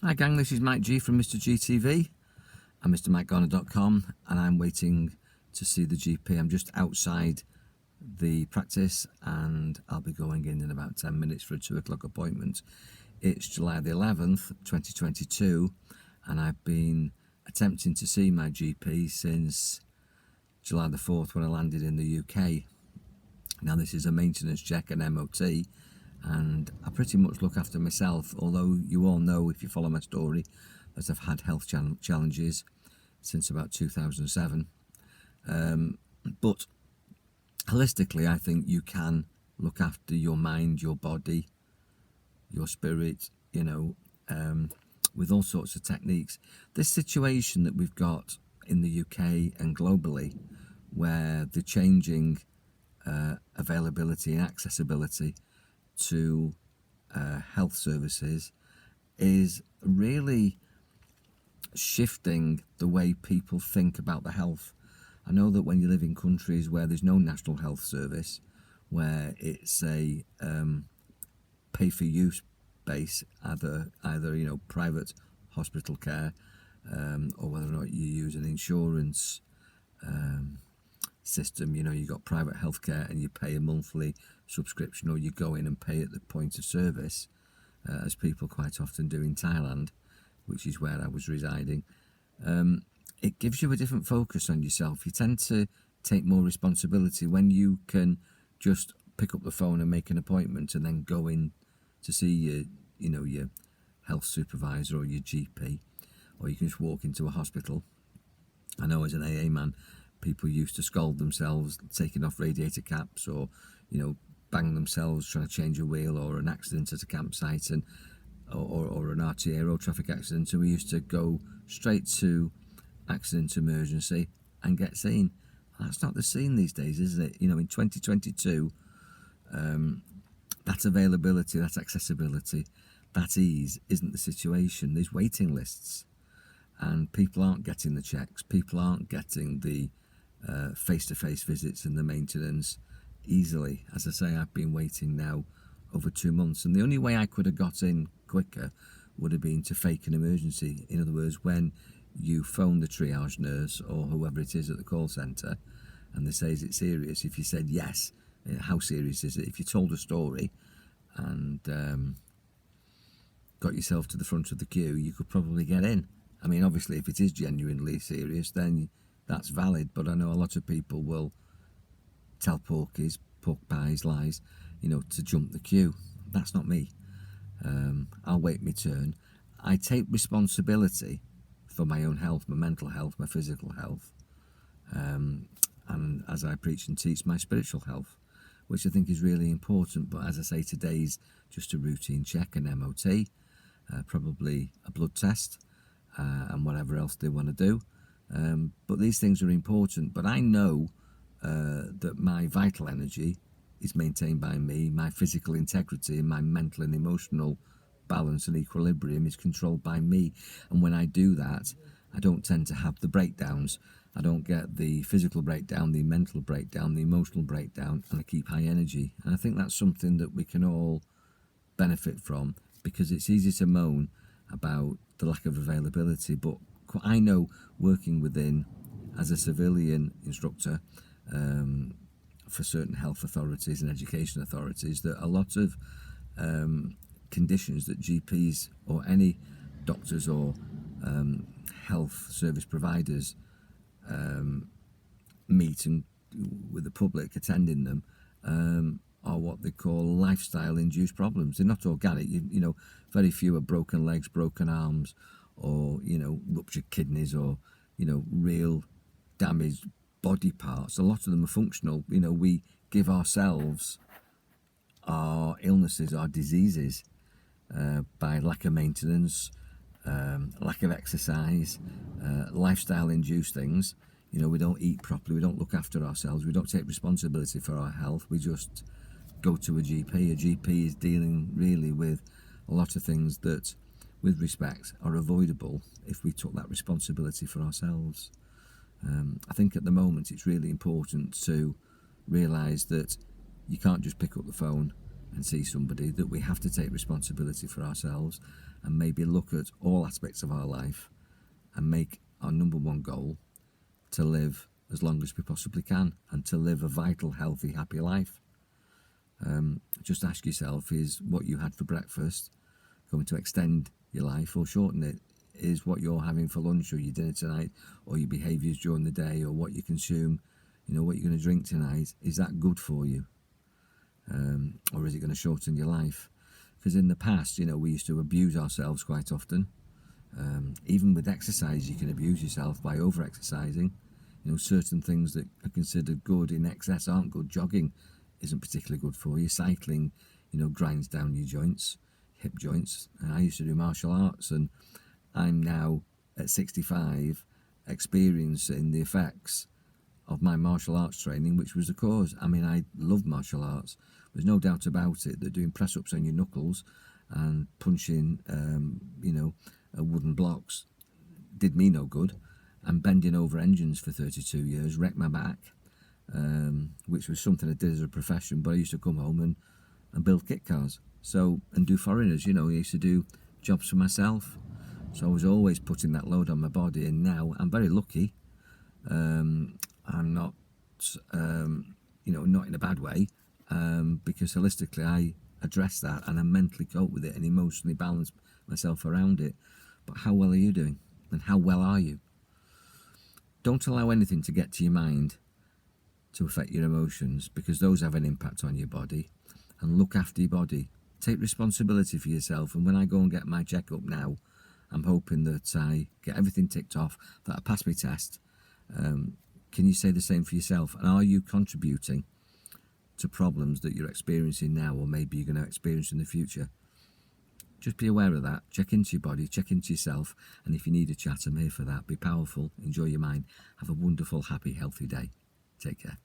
Hi gang, this is Mike G from Mr. GTV and MrMikeGarner.com, and I'm waiting to see the GP. I'm just outside the practice and I'll be going in about 10 minutes for a 2 o'clock appointment. It's July the 11th, 2022, and I've been attempting to see my GP since July the 4th when I landed in the UK. Now this is a maintenance check, an MOT, and I pretty much look after myself, although you all know, if you follow my story, that I've had health challenges since about 2007. But holistically, I think you can look after your mind, your body, your spirit, with all sorts of techniques. This situation that we've got in the UK and globally, where the changing availability and accessibility to health services is really shifting the way people think about the health. I know that when you live in countries where there's no national health service, where it's a pay-for-use base, either private hospital care, or whether or not you use an insurance system. You've got private healthcare and you pay a monthly subscription, or you go in and pay at the point of service, as people quite often do in Thailand, which is where I was residing. It gives you a different focus on yourself. You tend to take more responsibility when you can just pick up the phone and make an appointment and then go in to see your health supervisor or your GP, or you can just walk into a hospital. I know as an AA man, people used to scold themselves taking off radiator caps, or bang themselves trying to change a wheel, or an accident at a campsite, and or an RTA, road traffic accident, and we used to go straight to accident emergency and get seen. That's not the scene these days, is it? In 2022, that availability, that accessibility, that ease isn't the situation. There's waiting lists, and people aren't getting the checks, people aren't getting the face-to-face visits and the maintenance easily. As I say, I've been waiting now over 2 months, and the only way I could have got in quicker would have been to fake an emergency. In other words, when you phone the triage nurse or whoever it is at the call centre and they say, is it serious? If you said yes, how serious is it? If you told a story and got yourself to the front of the queue, you could probably get in. I mean, obviously, if it is genuinely serious, then that's valid, but I know a lot of people will tell pork pies, lies, to jump the queue. That's not me. I'll wait my turn. I take responsibility for my own health, my mental health, my physical health, and as I preach and teach, my spiritual health, which I think is really important. But as I say, today's just a routine check, an MOT, probably a blood test, and whatever else they want to do. But these things are important. But I know that my vital energy is maintained by me, my physical integrity and my mental and emotional balance and equilibrium is controlled by me. And when I do that, I don't tend to have the breakdowns. I don't get the physical breakdown, the mental breakdown, the emotional breakdown, and I keep high energy. And I think that's something that we can all benefit from, because it's easy to moan about the lack of availability, but I know, working within as a civilian instructor for certain health authorities and education authorities, that a lot of conditions that GPs or any doctors or health service providers meet and with the public attending them are what they call lifestyle-induced problems. They're not organic. Very few are broken legs, broken arms, or ruptured kidneys, or real damaged body parts. A lot of them are functional. We give ourselves our illnesses, our diseases, by lack of maintenance, lack of exercise, lifestyle-induced things. We don't eat properly, we don't look after ourselves, we don't take responsibility for our health, we just go to a GP. A GP is dealing really with a lot of things that, with respect, are avoidable if we took that responsibility for ourselves. I think at the moment it's really important to realise that you can't just pick up the phone and see somebody, that we have to take responsibility for ourselves and maybe look at all aspects of our life and make our number one goal to live as long as we possibly can and to live a vital, healthy, happy life. Just ask yourself, is what you had for breakfast going to extend your life or shorten it? Is what you're having for lunch or your dinner tonight, or your behaviours during the day, or what you consume, what you're going to drink tonight, is that good for you? Or is it going to shorten your life? Because in the past, we used to abuse ourselves quite often. Even with exercise, you can abuse yourself by over-exercising. Certain things that are considered good in excess aren't good. Jogging isn't particularly good for you. Cycling, grinds down your joints, hip joints. And I used to do martial arts, and I'm now at 65 experiencing the effects of my martial arts training, which was the cause. I mean, I love martial arts. There's no doubt about it that doing press-ups on your knuckles and punching, wooden blocks did me no good. And bending over engines for 32 years wrecked my back, which was something I did as a profession, but I used to come home and build kit cars. And do foreigners, I used to do jobs for myself. So I was always putting that load on my body, and now I'm very lucky. I'm not, not in a bad way, because holistically I address that and I mentally cope with it and emotionally balance myself around it. But how well are you doing? And how well are you? Don't allow anything to get to your mind to affect your emotions, because those have an impact on your body. And look after your body. Take responsibility for yourself. And when I go and get my checkup now, I'm hoping that I get everything ticked off, that I pass my test. Can you say the same for yourself? And are you contributing to problems that you're experiencing now, or maybe you're going to experience in the future? Just be aware of that. Check into your body, check into yourself. And if you need a chat, I'm here for that. Be powerful, enjoy your mind. Have a wonderful, happy, healthy day. Take care.